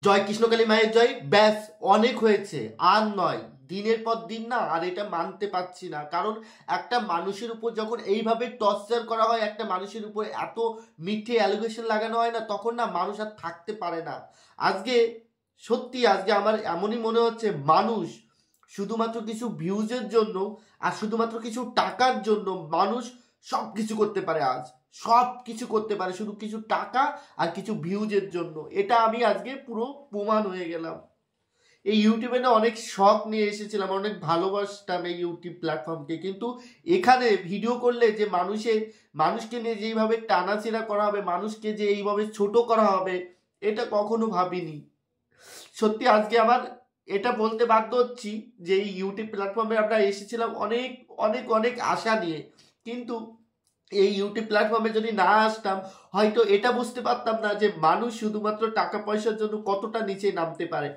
জয় কৃষ্ণকালী মায়ের জয়। ব্যাস, অনেক হয়েছে, আর নয়। দিনের পর দিন না আর এটা মানতে পারছি না, কারণ একটা মানুষের উপর যখন এইভাবে টর্চার করা হয়, একটা মানুষের উপর এত মিথ্যে অ্যালিগেশন লাগানো হয় না, তখন না মানুষ আর থাকতে পারে না। আজকে সত্যি আজকে আমার এমনই মনে হচ্ছে মানুষ শুধুমাত্র কিছু ভিউজের জন্য আর শুধুমাত্র কিছু টাকার জন্য মানুষ সব কিছু করতে পারে। আজ সব কিছু করতে পারে শুধু কিছু টাকা আর কিছু ভিউজের জন্য। এটা আমি আজকে পুরো প্রমাণ হয়ে গেলাম। এই ইউটিউবে না অনেক শখ নিয়ে এসেছিলাম, অনেক ভালোবাসতাম এই ইউটিউব প্ল্যাটফর্মকে, কিন্তু এখানে ভিডিও করলে যে মানুষকে নিয়ে যেইভাবে টানাচেরা করা হবে, মানুষকে যে এইভাবে ছোট করা হবে, এটা কখনো ভাবিনি। সত্যি আজকে আমার এটা বলতে বাধ্য হচ্ছি যে এই ইউটিউব প্ল্যাটফর্মে আমরা এসেছিলাম অনেক অনেক অনেক আশা নিয়ে, কিন্তু এই ইউটিউব প্ল্যাটফর্মে যদি না আসতাম হয়তো এটা বুঝতে পারতাম না যে মানুষ শুধুমাত্র টাকা পয়সার জন্য কতটা নিচে নামতে পারে।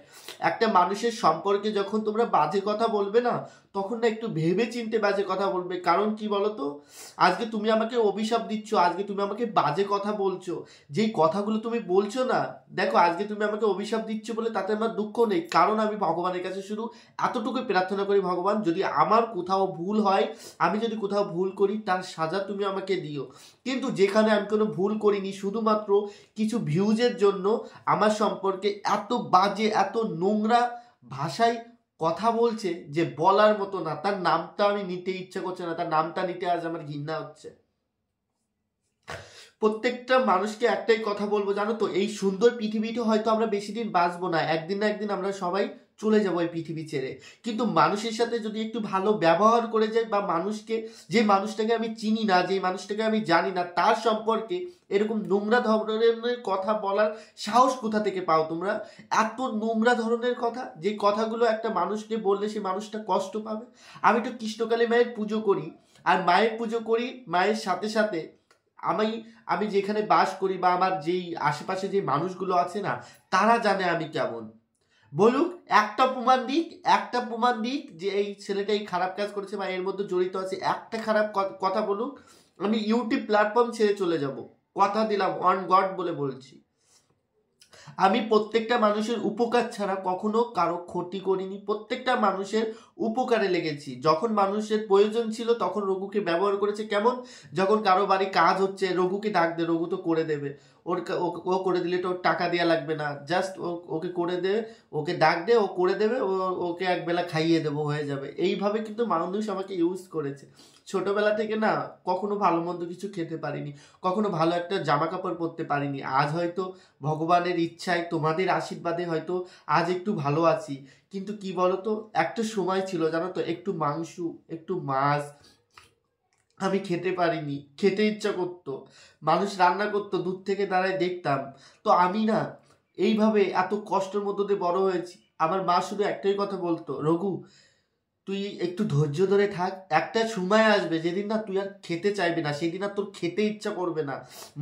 একটা মানুষের সম্পর্কে যখন তোমরা বাজে কথা বলবে না, তখন না একটু ভেবে চিন্তে বাজে কথা বলবে। কারণ কি বলতো, আজকে তুমি আমাকে অভিশাপ দিচ্ছ, আজকে তুমি আমাকে বাজে কথা বলছো, যেই কথাগুলো তুমি বলছো না, দেখো আজকে তুমি আমাকে অভিশাপ দিচ্ছ বলে তাতে আমার দুঃখ নেই, কারণ আমি ভগবানের কাছে শুধু এতটুকুই প্রার্থনা করি, ভগবান যদি আমার কোথাও ভুল হয়, আমি যদি কোথাও ভুল করি, তার সাজা তুমি আমাকে দিও। কিন্তু যেখানে আমি কোনো ভুল করিনি, শুধুমাত্র কিছু ভিউজের জন্য আমার সম্পর্কে এত বাজে এত নোংরা ভাষায় কথা বলছে যে বলার মতো না, তার নামটা আমি নিতে ইচ্ছা করছে না, তার নামটা নিতে আজ আমার ঘৃণা হচ্ছে। প্রত্যেকটা মানুষকে একটাই কথা বলবো, জানো তো, এই সুন্দর পৃথিবীতে হয়তো আমরা বেশি দিন বাঁচবো না, একদিন না একদিন আমরা সবাই চলে যাবো এই পৃথিবী ছেড়ে, কিন্তু মানুষের সাথে যদি একটু ভালো ব্যবহার করে যাই, বা মানুষকে, যে মানুষটাকে আমি চিনি না, যে মানুষটাকে আমি জানি না, তার সম্পর্কে এরকম নোংরা ধরনের কথা বলার সাহস কোথা থেকে পাও তোমরা? এত নোংরা ধরনের কথা, যে কথাগুলো একটা মানুষকে বললে সে মানুষটা কষ্ট পাবে। আমি তো কৃষ্ণকালী মায়ের পুজো করি, আর মায়ের পুজো করি, মায়ের সাথে সাথে আমি আমি যেখানে বাস করি বা আমার যেই আশেপাশে যে মানুষগুলো আছে না, তারা জানে আমি কেমন। বলুক, একটা প্রমাণ দিক, একটা প্রমাণ দিক যে এই ছেলেটা এই খারাপ কাজ করেছে বা এর মধ্যে জড়িত আছে, একটা খারাপ কথা বলুক, আমি ইউটিউব প্ল্যাটফর্ম ছেড়ে চলে যাব। কথা দিলাম, অন গড বলে বলছি। আমি প্রত্যেকটা মানুষের উপকার ছাড়া কখনো কারো ক্ষতি করিনি, প্রত্যেকটা মানুষের উপকারে লেগেছি। যখন মানুষের প্রয়োজন ছিল তখন রঘুকে ব্যবহার করেছে। কেমন? যখন কারো বাড়ি কাজ হচ্ছে, রঘুকে ডাক দে, রঘু তো করে দেবে। ও করে দিলে তো ওর টাকা দেওয়া লাগবে না, জাস্ট ওকে করে দে, ওকে ডাক দে, ও করে দেবে, ওকে একবেলা খাইয়ে দেবো, হয়ে যাবে। এইভাবে কিন্তু মানুষ আমাকে ইউজ করেছে। ছোটবেলা থেকে না কখনো ভালো মন্দ কিছু খেতে পারিনি, কখনো ভালো একটা জামা কাপড় পরতে পারিনি। আজ হয়তো ভগবানের ইচ্ছায়, তোমাদের আশীর্বাদে হয়তো আজ একটু ভালো আছি। কিন্তু কি বলতো, একটা সময় ছিল জানো তো, একটু মাংস, একটু মাছ আমি খেতে পারিনি, খেতে ইচ্ছা করতো, মানুষ রান্না করতো, দূর থেকে দাঁড়ায় দেখতাম। তো আমি না এইভাবে এত কষ্টের মধ্য দিয়ে বড় হয়েছি। আমার মা শুধু একটাই কথা বলতো, রঘু তুই একটু ধৈর্য ধরে থাক, একটা সময় আসবে যেদিন না তুই আর খেতে চাইবে না, সেদিন আর তোর খেতে ইচ্ছা করবে না,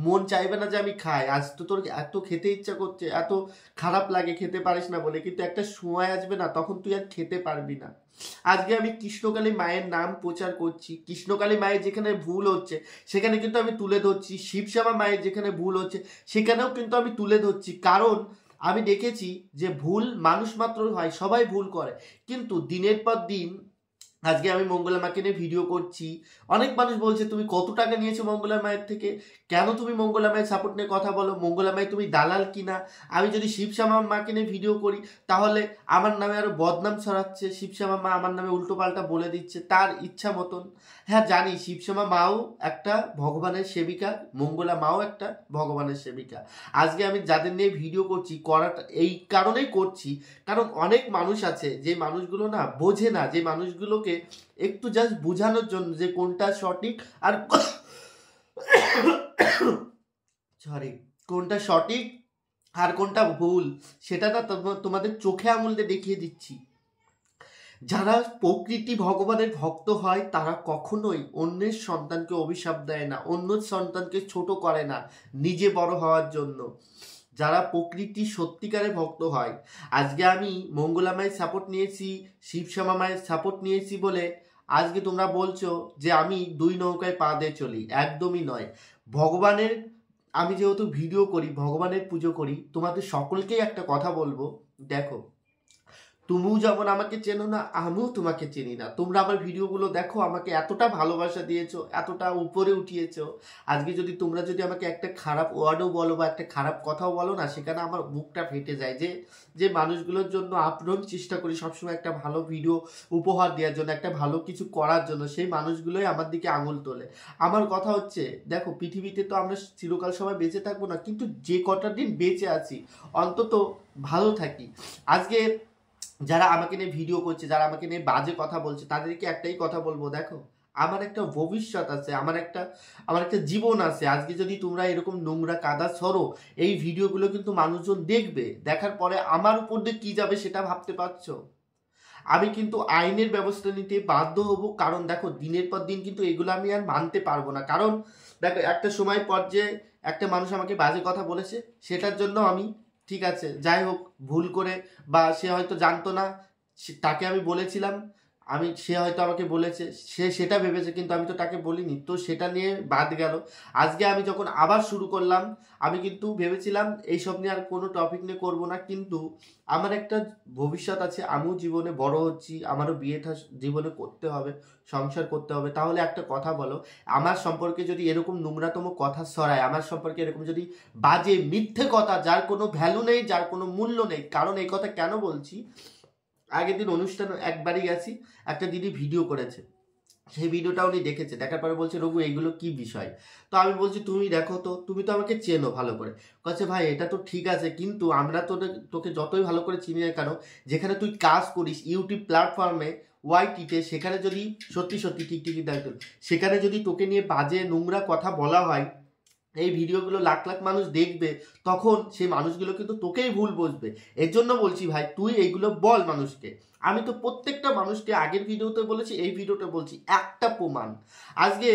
মন চাইবে না যে আমি খাই। আজ তো তোর এত খেতে ইচ্ছা করছে, এত খারাপ লাগে খেতে পারিস না বলে, কিন্তু একটা সময় আসবে না তখন তুই আর খেতে পারবি না। আজকে আমি কৃষ্ণকালী মায়ের নাম প্রচার করছি, কৃষ্ণকালী মায়ের যেখানে ভুল হচ্ছে সেখানে কিন্তু আমি তুলে ধরছি, শিবশ্যামা মায়ের যেখানে ভুল হচ্ছে সেখানেও কিন্তু আমি তুলে ধরছি। কারণ আমি দেখেছি যে ভুল মানুষ মাত্র হয়, সবাই ভুল করে, কিন্তু দিনের পর দিন আজকে আমি মঙ্গলা মাকে নিয়ে ভিডিও করছি। অনেক মানুষ বলছে তুমি কত টাকা নিয়েছো মঙ্গলা মায়ের থেকে, কেন তুমি মঙ্গলা মায়ের সাপোর্ট নিয়ে কথা বলো, মঙ্গলা মায়ের তুমি দালাল কিনা? আমি যদি শিবশ্যামা মাকে নিয়ে ভিডিও করি তাহলে আমার নামে আরো বদনাম ছড়াচ্ছে, শিবশ্যামা মা আমার নামে উল্টো পাল্টা বলে দিচ্ছে তার ইচ্ছা মতন। হ্যাঁ জানি, শিবশ্যামা মাও একটা ভগবানের সেবিকা, মঙ্গলা মাও একটা ভগবানের সেবিকা। আজকে আমি যাদের নিয়ে ভিডিও করছি, করাটা এই কারণেই করছি, কারণ অনেক মানুষ আছে যে মানুষগুলো না বোঝে না, যে মানুষগুলোকে একটু জাস্ট বোঝানোর জন্য যে কোনটা সঠিক আর সরি, কোনটা সঠিক আর কোনটা ভুল, সেটা না তোমাদের চোখে আঙুল দিয়ে দেখিয়ে দিচ্ছি। যারা প্রকৃতি ভগবানের ভক্ত হয় তারা কখনোই অন্যের সন্তানকে অভিশাপ দেয় না, অন্য সন্তানকে ছোট করে না নিজে বড় হওয়ার জন্য। যারা প্রকৃতি সত্যিকারের ভক্ত হয়, আজকে আমি মঙ্গলা মায়ের সাপোর্ট নিয়েছি, শিবশ্যামা মায়ের সাপোর্ট নিয়েছি বলে আজকে তোমরা বলছো যে আমি দুই নৌকায় পা দিয়ে চলি, একদমই নয়। ভগবানের আমি যেহেতু ভিডিও করি, ভগবানের পুজো করি, তোমাদের সকলকেই একটা কথা বলবো, দেখো তুমিও যেমন আমাকে চেনো না, আমিও তোমাকে চিনি না। তোমরা আমার ভিডিওগুলো দেখো, আমাকে এতটা ভালোবাসা দিয়েছো, এতটা উপরে উঠিয়েছো। আজকে যদি তোমরা যদি আমাকে একটা খারাপ ওয়ার্ডও বলো বা একটা খারাপ কথাও বলো না, সেখানে আমার বুকটা ফেটে যায়। যে যে মানুষগুলোর জন্য আপ্রাণ চেষ্টা করি সবসময় একটা ভালো ভিডিও উপহার দেওয়ার জন্য, একটা ভালো কিছু করার জন্য, সেই মানুষগুলোই আমার দিকে আঙুল তোলে। আমার কথা হচ্ছে, দেখো পৃথিবীতে তো আমরা চিরকাল সবাই বেঁচে থাকবো না, কিন্তু যে কটা দিন বেঁচে আছি অন্তত ভালো থাকি। আজকে যারা আমাকে নিয়ে ভিডিও করছে, যারা আমাকে নিয়ে বাজে কথা বলছে, তাদেরকে একটাই কথা বলবো, দেখো আমার একটা ভবিষ্যৎ আছে, আমার একটা জীবন আছে। আজকে যদি তোমরা এরকম নোংরা কাদা সরো, এই ভিডিওগুলো কিন্তু মানুষজন দেখবে, দেখার পরে আমার উপর দিয়ে কি যাবে সেটা ভাবতে পারছো। আমি কিন্তু আইনের ব্যবস্থা নিতে বাধ্য হব, কারণ দেখো দিনের পর দিন কিন্তু এগুলো আমি আর মানতে পারবো না। কারণ দেখো একটা সময় পর যে একটা মানুষ আমাকে বাজে কথা বলেছে, সেটার জন্য আমি, ঠিক আছে যাই হোক, ভুল করে বা সে হয়তো জানতো না, তাকে আমি বলেছিলাম, সে হয়তো আমাকে বলেছে, সে সেটা ভেবেছে, কিন্তু আমি তো তাকে বলিনি, তো সেটা নিয়ে বাদ গেল। আজকে আমি যখন আবার শুরু করলাম, আমি কিন্তু ভেবেছিলাম এইসব নিয়ে আর কোনো টপিক নিয়ে করবো না, কিন্তু আমার একটা ভবিষ্যৎ আছে, আমিও জীবনে বড় হচ্ছি, আমারও বিয়েটা জীবনে করতে হবে, সংসার করতে হবে। তাহলে একটা কথা বলো, আমার সম্পর্কে যদি এরকম নোংরাতম কথা ছড়ায়, আমার সম্পর্কে এরকম যদি বাজে মিথ্যে কথা, যার কোনো ভ্যালু নেই, যার কোনো মূল্য নেই। কারণ এই কথা কেন বলছি, আগের দিন অনুষ্ঠান একবারই গেছি, একটা দিদি ভিডিও করেছে, সেই ভিডিওটা উনি দেখেছে, দেখার পরে বলছে রঘু এইগুলো কি বিষয়। তো আমি বলছি তুমি দেখো তো, তুমি তো আমাকে চেনো ভালো করে। বলছে ভাই এটা তো ঠিক আছে, কিন্তু আমরা তো তোকে যতই ভালো করে চিনি না কেন, যেখানে তুই কাজ করিস ইউটিউব প্ল্যাটফর্মে, ওয়াইটিতে, সেখানে যদি সত্যি সত্যি টিকটিকি দায়িত্ব, সেখানে যদি তোকে নিয়ে বাজে নোংরা কথা বলা হয়, এই ভিডিওগুলো লাখ লাখ মানুষ দেখবে, তখন সেই মানুষগুলো কিন্তু তোকেই ভুল বুঝবে। এর জন্য বলছি ভাই, তুই এইগুলো বল মানুষকে। আমি তো প্রত্যেকটা মানুষকে আগের ভিডিওতে বলেছি, এই ভিডিওতে বলছি, একটা প্রমাণ। আজকে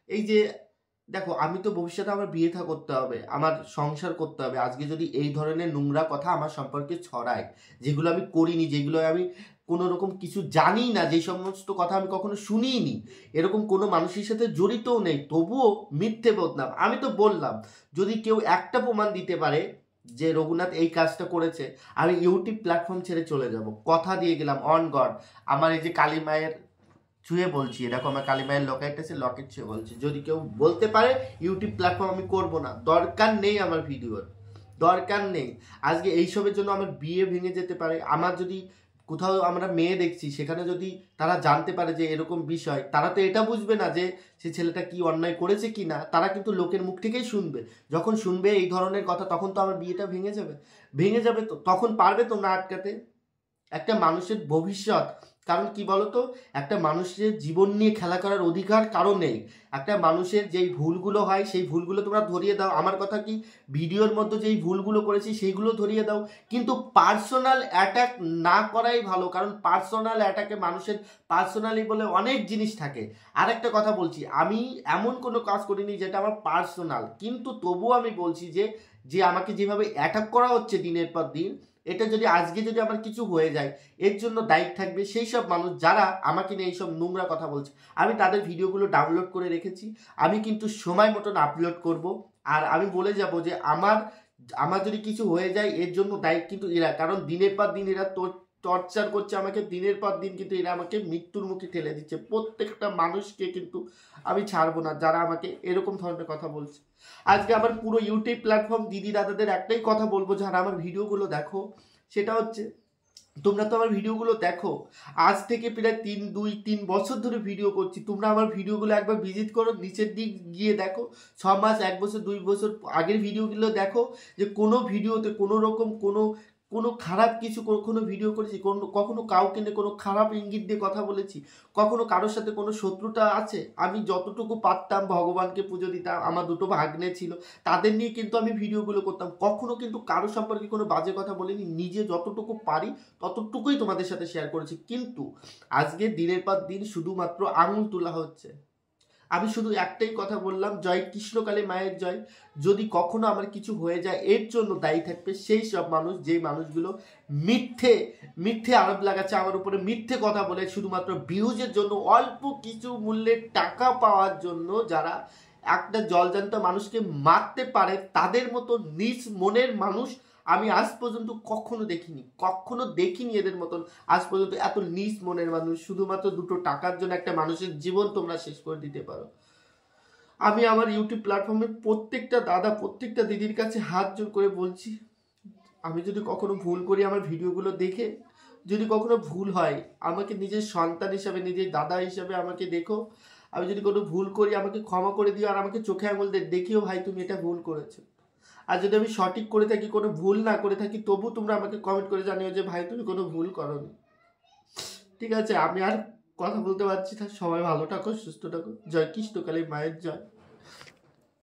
এই যে দেখো, আমি তো ভবিষ্যতে আমার বিয়ে থা করতে হবে, আমার সংসার করতে হবে। আজকে যদি এই ধরনের নোংরা কথা আমার সম্পর্কে ছড়ায়, যেগুলো আমি করিনি, যেগুলো আমি কোনো রকম কিছু জানি না, যে সমস্ত কথা আমি কখনো শুনিনি, এরকম কোনো মানুষের সাথে জড়িতও নেই, তবুও মিথ্যে বদনাম। আমি তো বললাম, যদি কেউ একটা প্রমাণ দিতে পারে যে রঘুনাথ এই কাজটা করেছে, আমি ইউটিউব প্ল্যাটফর্ম ছেড়ে চলে যাব, কথা দিয়ে গেলাম অন গড। আমার এই যে কালী মায়ের ছুঁয়ে বলছি, দেখো আমার কালী মায়ের লকেট আছে, লকেট ছুঁয়ে বলছি, যদি কেউ বলতে পারে ইউটিউব প্ল্যাটফর্ম আমি করব না, দরকার নেই আমার ভিডিওর, দরকার নেই। আজকে এইসবের জন্য আমার বিয়ে ভেঙে যেতে পারে। আমার যদি কোথাও আমরা মেয়ে দেখছি, সেখানে যদি তারা জানতে পারে যে এরকম বিষয়, তারা তো এটা বুঝবে না যে সে ছেলেটা কি অন্যায় করেছে কি না, তারা কিন্তু লোকের মুখ থেকেই শুনবে। যখন শুনবে এই ধরনের কথা, তখন তো আমার বিয়েটা ভেঙে যাবে, ভেঙে যাবে। তো তখন পারবে তোমরা আটকাতে একটা মানুষের ভবিষ্যৎ? কারণ কি বলতো, একটা মানুষের জীবন নিয়ে খেলা করার অধিকার কারো নেই। একটা মানুষের যেই ভুলগুলো হয়, সেই ভুলগুলো তোমরা ধরিয়ে দাও। আমার কথা কি, ভিডিওর মধ্যে যেই ভুলগুলো করেছি সেইগুলো ধরিয়ে দাও, কিন্তু পার্সোনাল অ্যাটাক না করাই ভালো। কারণ পার্সোনাল অ্যাটাকে মানুষের পার্সোনালি বলে অনেক জিনিস থাকে। আর একটা কথা বলছি, আমি এমন কোনো কাজ করিনি যেটা আমার পার্সোনাল, কিন্তু তবুও আমি বলছি যে যে আমাকে যেভাবে অ্যাটাক করা হচ্ছে দিনের পর দিন, এটা যদি আজকে যদি আমার কিছু হয়ে যায়, এর জন্য দায়ী থাকবে সেই সব মানুষ যারা আমাকে নিয়ে এইসব নোংরা কথা বলছে। আমি তাদের ভিডিওগুলো ডাউনলোড করে রেখেছি, আমি কিন্তু সময় মতন আপলোড করব। আর আমি বলে যাব যে আমার আমার যদি কিছু হয়ে যায়, এর জন্য দায়ী কিন্তু এরা। কারণ দিনের পর দিন এরা টর্চার করছে আমাকে, দিনের পর দিন কিন্তু এরা আমাকে মৃত্যুর মুখে ঠেলে দিচ্ছে। প্রত্যেকটা মানুষকে কিন্তু আমি ছাড়বো না যারা আমাকে এরকম ধরনের কথা বলছে। আজকে আমার পুরো ইউটিউব প্ল্যাটফর্ম দিদি দাদাদের একটাই কথা বলবো, যারা আমার ভিডিওগুলো দেখো, সেটা হচ্ছে তোমরা তো আমার ভিডিওগুলো দেখো, আজ থেকে প্রায় 3 বছর ধরে ভিডিও করছি। তোমরা আমার ভিডিওগুলো একবার ভিজিট করো, নিচের দিক গিয়ে দেখো, 6 মাস, 1 বছর, 2 বছর আগের ভিডিওগুলো দেখো, যে কোনো ভিডিওতে কোনো রকম কোনো খারাপ কিছু কখনো ভিডিও করেছি, কখনো কাউকে নিয়ে কোনো খারাপ ইঙ্গিত দিয়ে কথা বলেছি, কখনো কারোর সাথে কোনো শত্রুতা আছে? আমি যতটুকু পারতাম ভগবানকে পুজো দিতাম, আমার 2টো ভাগ্নে ছিল, তাদের নিয়ে কিন্তু আমি ভিডিওগুলো করতাম, কখনো কিন্তু কারো সম্পর্কে কোনো বাজে কথা বলিনি। নিজে যতটুকু পারি ততটুকুই তোমাদের সাথে শেয়ার করেছি। কিন্তু আজকে দিনের পর দিন শুধুমাত্র আঙুল তোলা হচ্ছে। আমি শুধু একটাই কথা বললাম, জয় কৃষ্ণকালী মায়ের জয়। যদি কখনো আমার কিছু হয়ে যায়, এর জন্য দায়ী থাকবে সেই সব মানুষ, যেই মানুষগুলো মিথ্যে মিথ্যে আরোপ লাগাচ্ছে আমার উপরে, মিথ্যে কথা বলে শুধুমাত্র ভিউজের জন্য, অল্প কিছু মূল্যের টাকা পাওয়ার জন্য, যারা একটা জলজান্ত মানুষকে মারতে পারে, তাদের মতো নিজ মনের মানুষ আমি আজ পর্যন্ত কখনো দেখিনি এদের মতন আজ পর্যন্ত এত নিজ মনের মানুষ। শুধুমাত্র দুটো টাকার জন্য একটা মানুষের জীবন তোমরা শেষ করে দিতে পারো। আমি আমার ইউটিউব প্ল্যাটফর্মে প্রত্যেকটা দাদা প্রত্যেকটা দিদির কাছে হাত জোর করে বলছি, আমি যদি কখনো ভুল করি আমার ভিডিওগুলো দেখে যদি কখনো ভুল হয়, আমাকে নিজের সন্তান হিসাবে নিজের দাদা হিসাবে আমাকে দেখো। আমি যদি কোনো ভুল করি আমাকে ক্ষমা করে দিও, আর আমাকে চোখে আঙুল দেখিও ভাই তুমি এটা ভুল করেছো। আর যদি আমি সঠিক করে থাকি, কোনো ভুল না করে থাকি, তবু তোমরা আমাকে কমেন্ট করে জানিও যে ভাই তুমি কোনো ভুল করোনি। ঠিক আছে, আমি আর কথা বলতে পারছি না। সবাই ভালো থাকো, সুস্থ থাকো। জয় কৃষ্ণকালী মায়ের জয়।